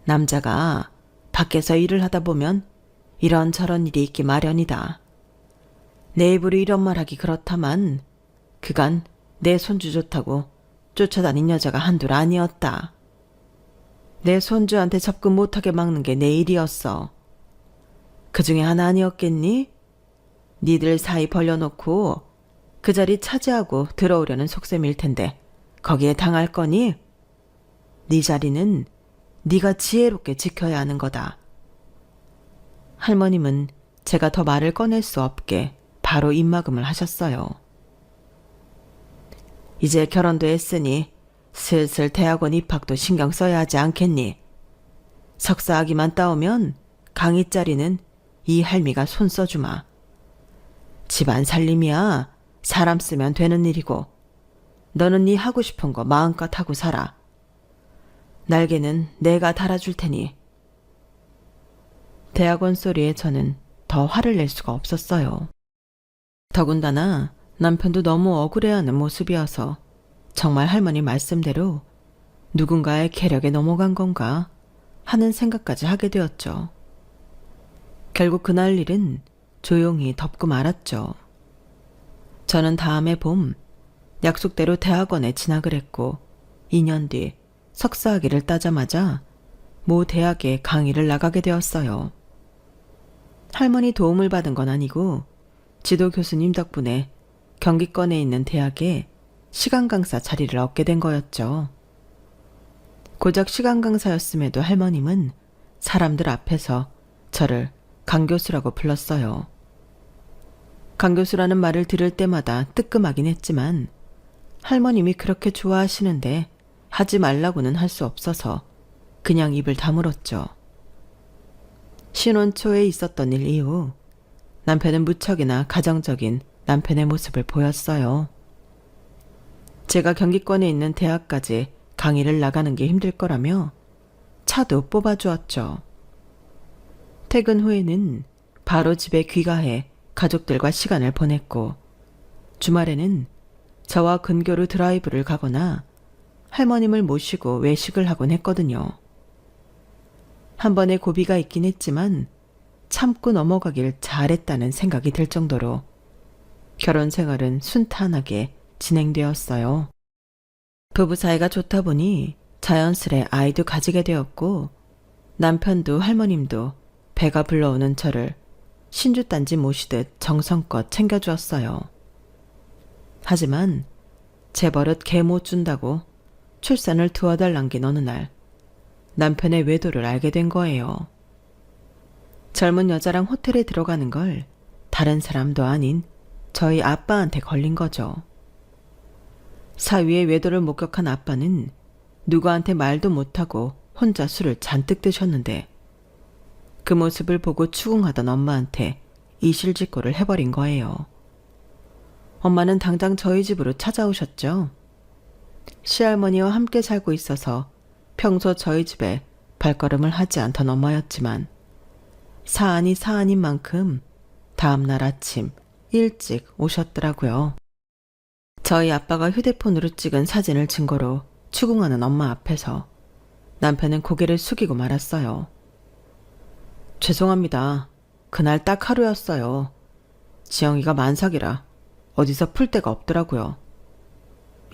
[SPEAKER 1] 남자가 밖에서 일을 하다 보면 이런저런 일이 있기 마련이다. 내 입으로 이런 말하기 그렇다만 그간 내 손주 좋다고 쫓아다닌 여자가 한둘 아니었다. 내 손주한테 접근 못하게 막는 게 내 일이었어. 그 중에 하나 아니었겠니? 니들 사이 벌려놓고 그 자리 차지하고 들어오려는 속셈일 텐데 거기에 당할 거니? 네 자리는 네가 지혜롭게 지켜야 하는 거다. 할머님은 제가 더 말을 꺼낼 수 없게 바로 입막음을 하셨어요. 이제 결혼도 했으니 슬슬 대학원 입학도 신경 써야 하지 않겠니? 석사학위만 따오면 강의 자리는 이 할미가 손 써주마. 집안 살림이야 사람 쓰면 되는 일이고 너는 네 하고 싶은 거 마음껏 하고 살아. 날개는 내가 달아줄 테니. 대학원 소리에 저는 더 화를 낼 수가 없었어요. 더군다나 남편도 너무 억울해하는 모습이어서 정말 할머니 말씀대로 누군가의 계략에 넘어간 건가 하는 생각까지 하게 되었죠. 결국 그날 일은 조용히 덮고 말았죠. 저는 다음해 봄 약속대로 대학원에 진학을 했고 2년 뒤 석사학위를 따자마자 모 대학에 강의를 나가게 되었어요. 할머니 도움을 받은 건 아니고 지도 교수님 덕분에 경기권에 있는 대학에 시간 강사 자리를 얻게 된 거였죠. 고작 시간 강사였음에도 할머님은 사람들 앞에서 저를 강 교수라고 불렀어요. 강 교수라는 말을 들을 때마다 뜨끔하긴 했지만 할머님이 그렇게 좋아하시는데 하지 말라고는 할 수 없어서 그냥 입을 다물었죠. 신혼 초에 있었던 일 이후 남편은 무척이나 가정적인 남편의 모습을 보였어요. 제가 경기권에 있는 대학까지 강의를 나가는 게 힘들 거라며 차도 뽑아주었죠. 퇴근 후에는 바로 집에 귀가해 가족들과 시간을 보냈고 주말에는 저와 근교로 드라이브를 가거나 할머님을 모시고 외식을 하곤 했거든요. 한 번의 고비가 있긴 했지만 참고 넘어가길 잘했다는 생각이 들 정도로 결혼 생활은 순탄하게 진행되었어요. 부부 사이가 좋다 보니 자연스레 아이도 가지게 되었고 남편도 할머님도 배가 불러오는 저를 신주단지 모시듯 정성껏 챙겨주었어요. 하지만 제 버릇 개 못 준다고 출산을 두어달 남긴 어느 날 남편의 외도를 알게 된 거예요. 젊은 여자랑 호텔에 들어가는 걸 다른 사람도 아닌 저희 아빠한테 걸린 거죠. 사위의 외도를 목격한 아빠는 누구한테 말도 못하고 혼자 술을 잔뜩 드셨는데 그 모습을 보고 추궁하던 엄마한테 이실직고를 해버린 거예요. 엄마는 당장 저희 집으로 찾아오셨죠. 시할머니와 함께 살고 있어서 평소 저희 집에 발걸음을 하지 않던 엄마였지만 사안이 사안인 만큼 다음날 아침 일찍 오셨더라고요. 저희 아빠가 휴대폰으로 찍은 사진을 증거로 추궁하는 엄마 앞에서 남편은 고개를 숙이고 말았어요. 죄송합니다. 그날 딱 하루였어요. 지영이가 만삭이라 어디서 풀 데가 없더라고요.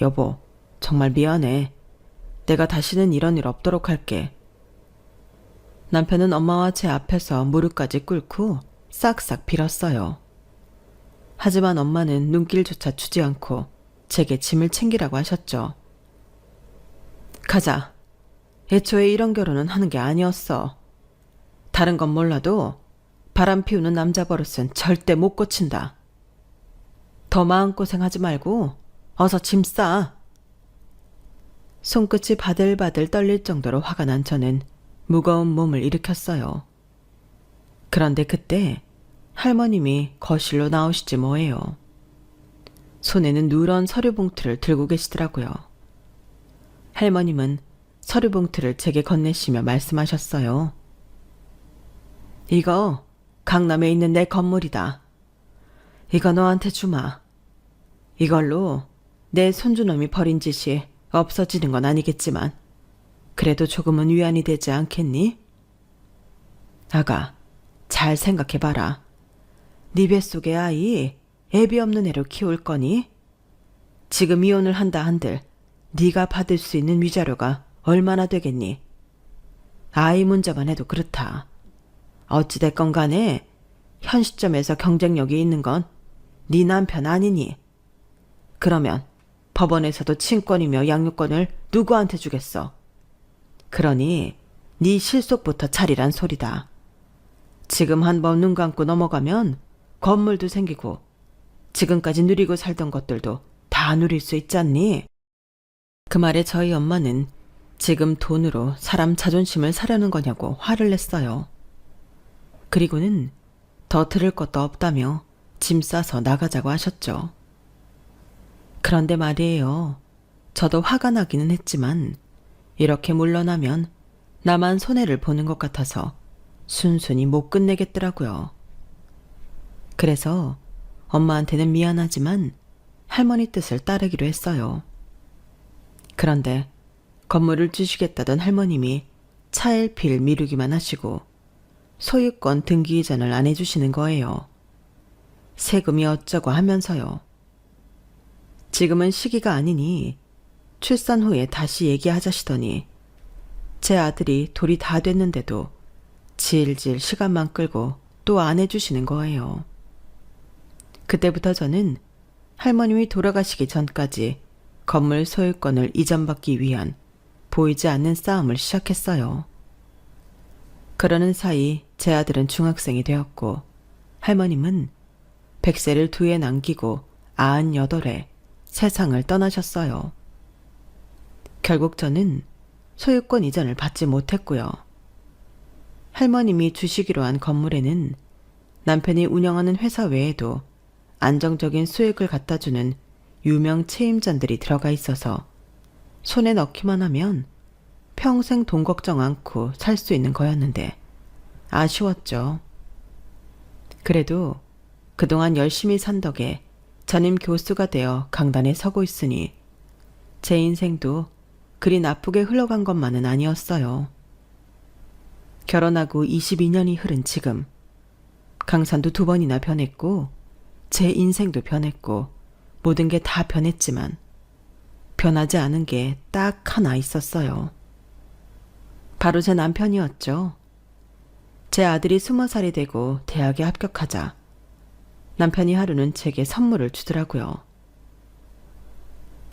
[SPEAKER 1] 여보, 정말 미안해. 내가 다시는 이런 일 없도록 할게. 남편은 엄마와 제 앞에서 무릎까지 꿇고 싹싹 빌었어요. 하지만 엄마는 눈길조차 주지 않고 제게 짐을 챙기라고 하셨죠. 가자. 애초에 이런 결혼은 하는 게 아니었어. 다른 건 몰라도 바람 피우는 남자 버릇은 절대 못 고친다. 더 마음고생하지 말고 어서 짐 싸. 손끝이 바들바들 떨릴 정도로 화가 난 저는 무거운 몸을 일으켰어요. 그런데 그때 할머님이 거실로 나오시지 뭐예요. 손에는 누런 서류 봉투를 들고 계시더라고요. 할머님은 서류 봉투를 제게 건네시며 말씀하셨어요. 이거 강남에 있는 내 건물이다. 이거 너한테 주마. 이걸로 내 손주놈이 벌인 짓이 없어지는 건 아니겠지만 그래도 조금은 위안이 되지 않겠니? 아가, 잘 생각해봐라. 네 뱃속의 아이 애비 없는 애로 키울 거니? 지금 이혼을 한다 한들 네가 받을 수 있는 위자료가 얼마나 되겠니? 아이 문제만 해도 그렇다. 어찌됐건 간에 현 시점에서 경쟁력이 있는 건 네 남편 아니니? 그러면 법원에서도 친권이며 양육권을 누구한테 주겠어? 그러니 네 실속부터 차리란 소리다. 지금 한번 눈 감고 넘어가면 건물도 생기고 지금까지 누리고 살던 것들도 다 누릴 수 있잖니? 그 말에 저희 엄마는 지금 돈으로 사람 자존심을 사려는 거냐고 화를 냈어요. 그리고는 더 들을 것도 없다며 짐 싸서 나가자고 하셨죠. 그런데 말이에요. 저도 화가 나기는 했지만 이렇게 물러나면 나만 손해를 보는 것 같아서 순순히 못 끝내겠더라고요. 그래서 엄마한테는 미안하지만 할머니 뜻을 따르기로 했어요. 그런데 건물을 주시겠다던 할머님이 차일피일 미루기만 하시고 소유권 등기 이전을 안 해주시는 거예요. 세금이 어쩌고 하면서요. 지금은 시기가 아니니 출산 후에 다시 얘기하자시더니 제 아들이 돌이 다 됐는데도 질질 시간만 끌고 또 안 해주시는 거예요. 그때부터 저는 할머님이 돌아가시기 전까지 건물 소유권을 이전받기 위한 보이지 않는 싸움을 시작했어요. 그러는 사이 제 아들은 중학생이 되었고 할머님은 100세를 두에 남기고 98에 세상을 떠나셨어요. 결국 저는 소유권 이전을 받지 못했고요. 할머님이 주시기로 한 건물에는 남편이 운영하는 회사 외에도 안정적인 수익을 갖다주는 유명 체임잔들이 들어가 있어서 손에 넣기만 하면 평생 돈 걱정 않고 살 수 있는 거였는데 아쉬웠죠. 그래도 그동안 열심히 산 덕에 전임 교수가 되어 강단에 서고 있으니 제 인생도 그리 나쁘게 흘러간 것만은 아니었어요. 결혼하고 22년이 흐른 지금 강산도 2번이나 변했고 제 인생도 변했고 모든 게 다 변했지만 변하지 않은 게 딱 하나 있었어요. 바로 제 남편이었죠. 제 아들이 20살이 되고 대학에 합격하자 남편이 하루는 제게 선물을 주더라고요.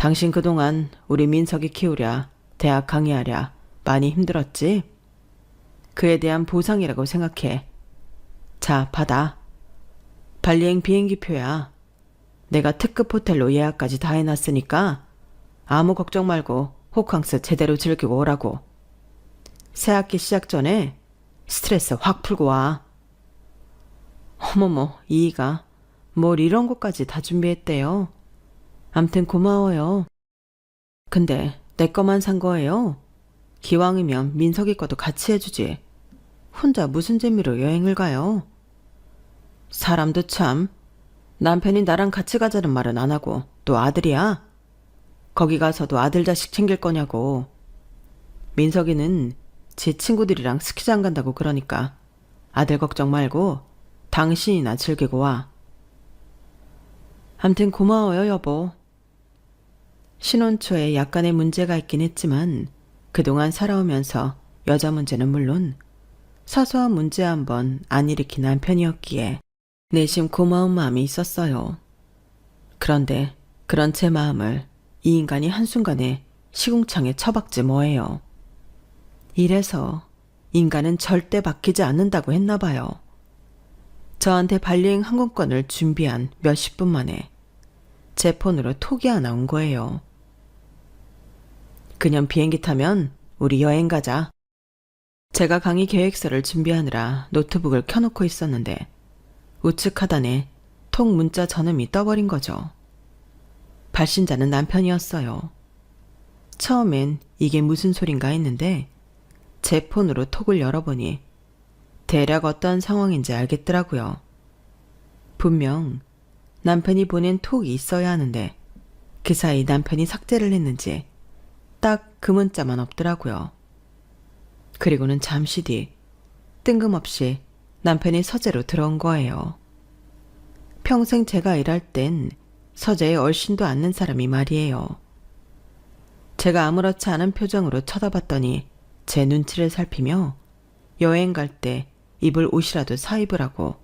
[SPEAKER 1] 당신 그동안 우리 민석이 키우랴, 대학 강의하랴 많이 힘들었지? 그에 대한 보상이라고 생각해. 자, 받아. 발리행 비행기표야. 내가 특급 호텔로 예약까지 다 해놨으니까 아무 걱정 말고 호캉스 제대로 즐기고 오라고. 새학기 시작 전에 스트레스 확 풀고 와. 어머머, 이이가 뭘 이런 것까지 다 준비했대요. 암튼 고마워요. 근데 내 거만 산 거예요? 기왕이면 민석이 거도 같이 해주지. 혼자 무슨 재미로 여행을 가요? 사람도 참. 남편이 나랑 같이 가자는 말은 안 하고 또 아들이야? 거기 가서도 아들 자식 챙길 거냐고. 민석이는 지 친구들이랑 스키장 간다고 그러니까 아들 걱정 말고 당신이나 즐기고 와. 암튼 고마워요, 여보. 신혼 초에 약간의 문제가 있긴 했지만 그동안 살아오면서 여자 문제는 물론 사소한 문제 한번 안 일으킨 남편이었기에 내심 고마운 마음이 있었어요. 그런데 그런 제 마음을 이 인간이 한순간에 시궁창에 처박지 뭐예요. 이래서 인간은 절대 바뀌지 않는다고 했나 봐요. 저한테 발리행 항공권을 준비한 몇십 분 만에 제 폰으로 톡이 하나 온 거예요. 그냥 비행기 타면 우리 여행 가자. 제가 강의 계획서를 준비하느라 노트북을 켜놓고 있었는데 우측 하단에 톡 문자 전음이 떠버린 거죠. 발신자는 남편이었어요. 처음엔 이게 무슨 소린가 했는데 제 폰으로 톡을 열어보니 대략 어떤 상황인지 알겠더라고요. 분명 남편이 보낸 톡이 있어야 하는데 그 사이 남편이 삭제를 했는지 딱 그 문자만 없더라고요. 그리고는 잠시 뒤 뜬금없이 남편이 서재로 들어온 거예요. 평생 제가 일할 땐 서재에 얼씬도 않는 사람이 말이에요. 제가 아무렇지 않은 표정으로 쳐다봤더니 제 눈치를 살피며 여행 갈 때 입을 옷이라도 사 입으라고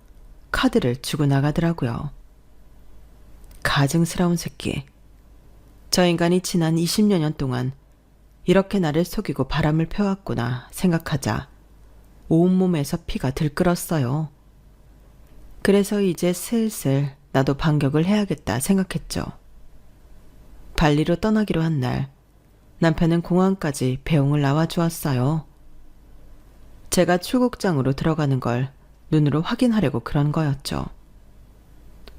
[SPEAKER 1] 카드를 주고 나가더라고요. 가증스러운 새끼. 저 인간이 지난 20여 년 동안 이렇게 나를 속이고 바람을 펴왔구나 생각하자 온몸에서 피가 들끓었어요. 그래서 이제 슬슬 나도 반격을 해야겠다 생각했죠. 발리로 떠나기로 한 날 남편은 공항까지 배웅을 나와주었어요. 제가 출국장으로 들어가는 걸 눈으로 확인하려고 그런 거였죠.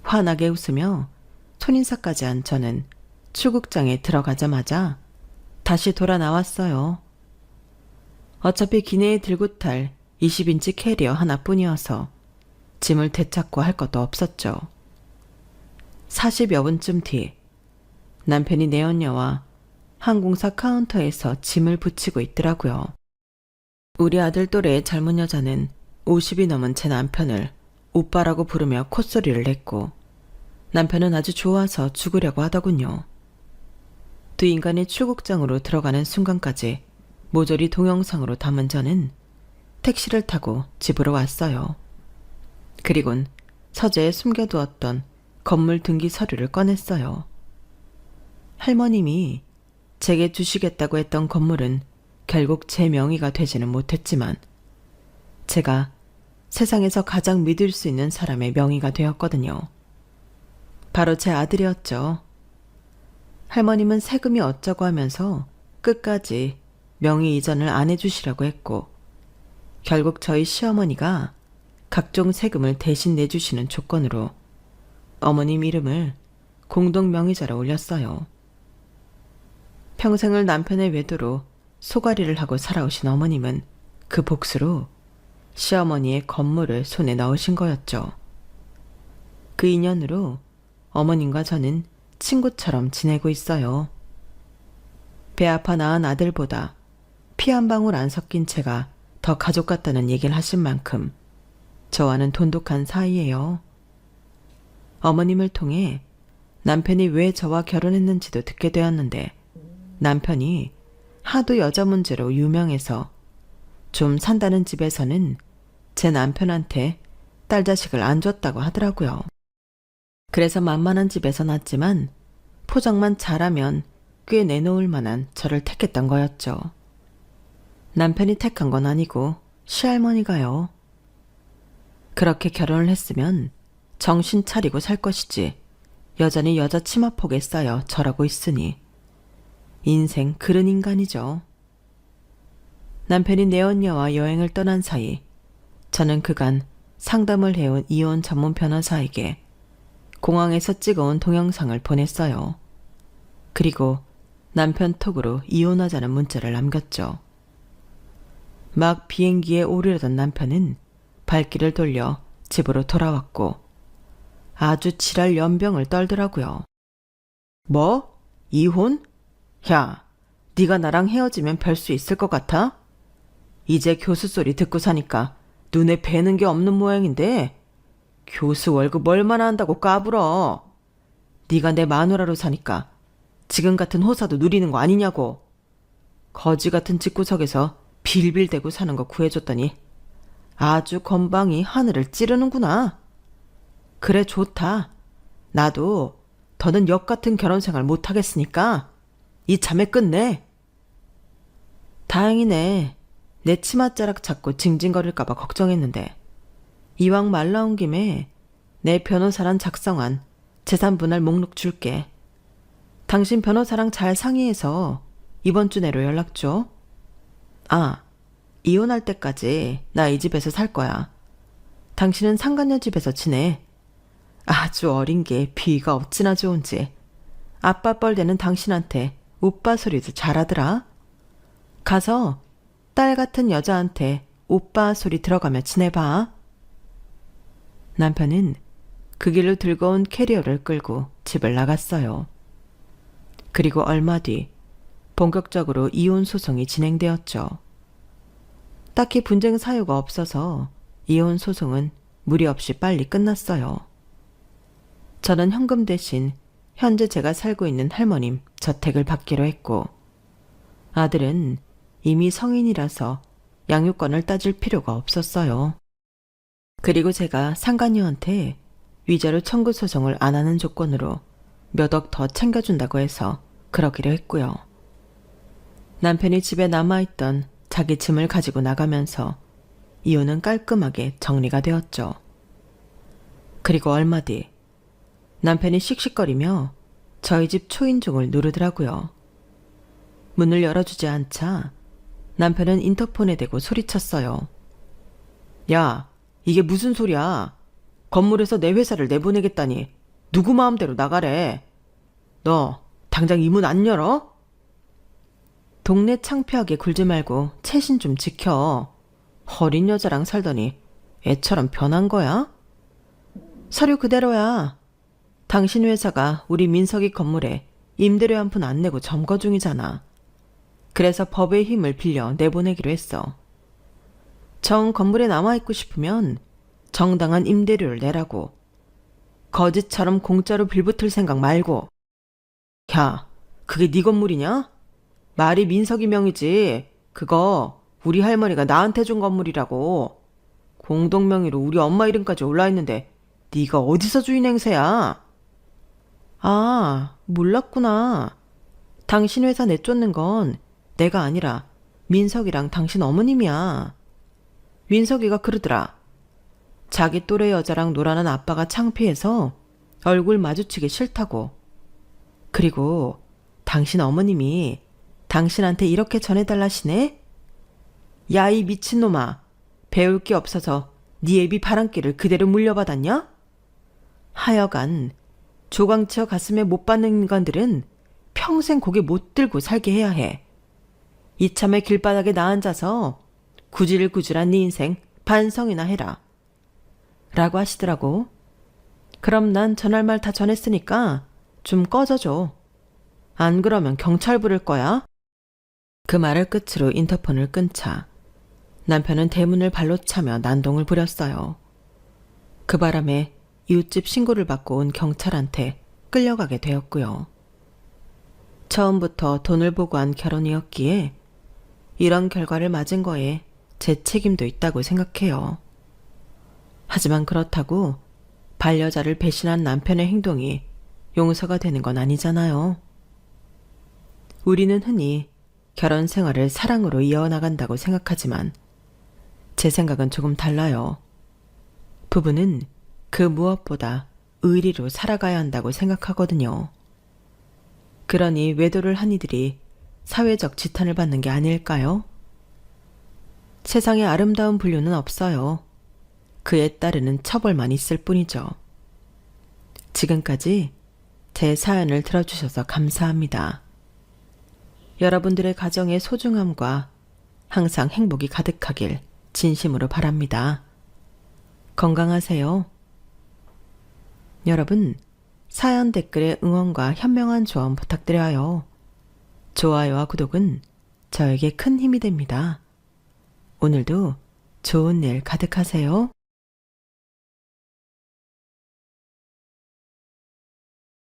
[SPEAKER 1] 환하게 웃으며 손인사까지 한 저는 출국장에 들어가자마자 다시 돌아 나왔어요. 어차피 기내에 들고 탈 20인치 캐리어 하나뿐이어서 짐을 되찾고 할 것도 없었죠. 40여 분쯤 뒤 남편이 내연녀와 항공사 카운터에서 짐을 붙이고 있더라고요. 우리 아들 또래의 젊은 여자는 50이 넘은 제 남편을 오빠라고 부르며 콧소리를 냈고 남편은 아주 좋아서 죽으려고 하더군요. 두 인간이 출국장으로 들어가는 순간까지 모조리 동영상으로 담은 저는 택시를 타고 집으로 왔어요. 그리곤 서재에 숨겨두었던 건물 등기 서류를 꺼냈어요. 할머님이 제게 주시겠다고 했던 건물은 결국 제 명의가 되지는 못했지만 제가 세상에서 가장 믿을 수 있는 사람의 명의가 되었거든요. 바로 제 아들이었죠. 할머님은 세금이 어쩌고 하면서 끝까지 명의 이전을 안 해주시라고 했고 결국 저희 시어머니가 각종 세금을 대신 내주시는 조건으로 어머님 이름을 공동명의자로 올렸어요. 평생을 남편의 외도로 소가리를 하고 살아오신 어머님은 그 복수로 시어머니의 건물을 손에 넣으신 거였죠. 그 인연으로 어머님과 저는 친구처럼 지내고 있어요. 배 아파 낳은 아들보다 피 한 방울 안 섞인 채가 더 가족 같다는 얘기를 하신 만큼 저와는 돈독한 사이예요. 어머님을 통해 남편이 왜 저와 결혼했는지도 듣게 되었는데 남편이 하도 여자 문제로 유명해서 좀 산다는 집에서는 제 남편한테 딸 자식을 안 줬다고 하더라고요. 그래서 만만한 집에서 낳았지만 포장만 잘하면 꽤 내놓을 만한 저를 택했던 거였죠. 남편이 택한 건 아니고 시할머니가요. 그렇게 결혼을 했으면 정신 차리고 살 것이지 여전히 여자 치마폭에 쌓여 절하고 있으니 인생 그른 인간이죠. 남편이 내언녀와 여행을 떠난 사이 저는 그간 상담을 해온 이혼 전문 변호사에게 공항에서 찍어온 동영상을 보냈어요. 그리고 남편 톡으로 이혼하자는 문자를 남겼죠. 막 비행기에 오르려던 남편은 발길을 돌려 집으로 돌아왔고 아주 지랄 연병을 떨더라고요. 뭐? 이혼? 야, 네가 나랑 헤어지면 별 수 있을 것 같아? 이제 교수 소리 듣고 사니까 눈에 뵈는 게 없는 모양인데 교수 월급 얼마나 한다고 까불어. 네가 내 마누라로 사니까 지금 같은 호사도 누리는 거 아니냐고. 거지 같은 집구석에서 빌빌대고 사는 거 구해줬더니 아주 건방이 하늘을 찌르는구나. 그래 좋다. 나도 더는 역 같은 결혼 생활 못하겠으니까 이참에 끝내. 다행이네. 내 치맛자락 잡고 징징거릴까봐 걱정했는데 이왕 말 나온 김에 내 변호사랑 작성한 재산분할 목록 줄게. 당신 변호사랑 잘 상의해서 이번 주 내로 연락 줘. 아, 이혼할 때까지 나 이 집에서 살 거야. 당신은 상간녀 집에서 지내. 아주 어린 게 비위가 어찌나 좋은지 아빠 뻘되는 당신한테 오빠 소리도 잘하더라. 가서 딸 같은 여자한테 오빠 소리 들어가며 지내봐. 남편은 그 길로 들고 온 캐리어를 끌고 집을 나갔어요. 그리고 얼마 뒤 본격적으로 이혼 소송이 진행되었죠. 딱히 분쟁 사유가 없어서 이혼 소송은 무리 없이 빨리 끝났어요. 저는 현금 대신 현재 제가 살고 있는 할머님 저택을 받기로 했고 아들은 이미 성인이라서 양육권을 따질 필요가 없었어요. 그리고 제가 상간녀한테 위자료 청구 소송을 안 하는 조건으로 몇 억 더 챙겨준다고 해서 그러기로 했고요. 남편이 집에 남아있던 자기 짐을 가지고 나가면서 이혼은 깔끔하게 정리가 되었죠. 그리고 얼마 뒤 남편이 씩씩거리며 저희 집 초인종을 누르더라고요. 문을 열어주지 않자 남편은 인터폰에 대고 소리쳤어요. 야, 이게 무슨 소리야? 건물에서 내 회사를 내보내겠다니 누구 마음대로 나가래. 너 당장 이 문 안 열어? 동네 창피하게 굴지 말고 체신 좀 지켜. 어린 여자랑 살더니 애처럼 변한 거야? 서류 그대로야. 당신 회사가 우리 민석이 건물에 임대료 한 푼 안 내고 점거 중이잖아. 그래서 법의 힘을 빌려 내보내기로 했어. 정 건물에 남아있고 싶으면 정당한 임대료를 내라고. 거짓처럼 공짜로 빌붙을 생각 말고. 야, 그게 네 건물이냐? 말이 민석이 명이지. 그거 우리 할머니가 나한테 준 건물이라고. 공동명의로 우리 엄마 이름까지 올라있는데 네가 어디서 주인 행세야? 아, 몰랐구나. 당신 회사 내쫓는 건 내가 아니라 민석이랑 당신 어머님이야. 민석이가 그러더라. 자기 또래 여자랑 놀아는 아빠가 창피해서 얼굴 마주치기 싫다고. 그리고 당신 어머님이 당신한테 이렇게 전해달라시네? 야, 이 미친놈아. 배울 게 없어서 네 애비 바람길을 그대로 물려받았냐? 하여간 조광쳐 가슴에 못 받는 인간들은 평생 고개 못 들고 살게 해야 해. 이참에 길바닥에 나앉아서 구질구질한 네 인생 반성이나 해라. 라고 하시더라고. 그럼 난 전할 말 다 전했으니까 좀 꺼져줘. 안 그러면 경찰 부를 거야. 그 말을 끝으로 인터폰을 끊자 남편은 대문을 발로 차며 난동을 부렸어요. 그 바람에 이웃집 신고를 받고 온 경찰한테 끌려가게 되었고요. 처음부터 돈을 보고 한 결혼이었기에 이런 결과를 맞은 거에 제 책임도 있다고 생각해요. 하지만 그렇다고 반려자를 배신한 남편의 행동이 용서가 되는 건 아니잖아요. 우리는 흔히 결혼 생활을 사랑으로 이어나간다고 생각하지만 제 생각은 조금 달라요. 부부는 그 무엇보다 의리로 살아가야 한다고 생각하거든요. 그러니 외도를 한 이들이 사회적 지탄을 받는 게 아닐까요? 세상에 아름다운 분류는 없어요. 그에 따르는 처벌만 있을 뿐이죠. 지금까지 제 사연을 들어주셔서 감사합니다. 여러분들의 가정의 소중함과 항상 행복이 가득하길 진심으로 바랍니다. 건강하세요. 여러분, 사연 댓글에 응원과 현명한 조언 부탁드려요. 좋아요와 구독은 저에게 큰 힘이 됩니다. 오늘도 좋은 일 가득하세요.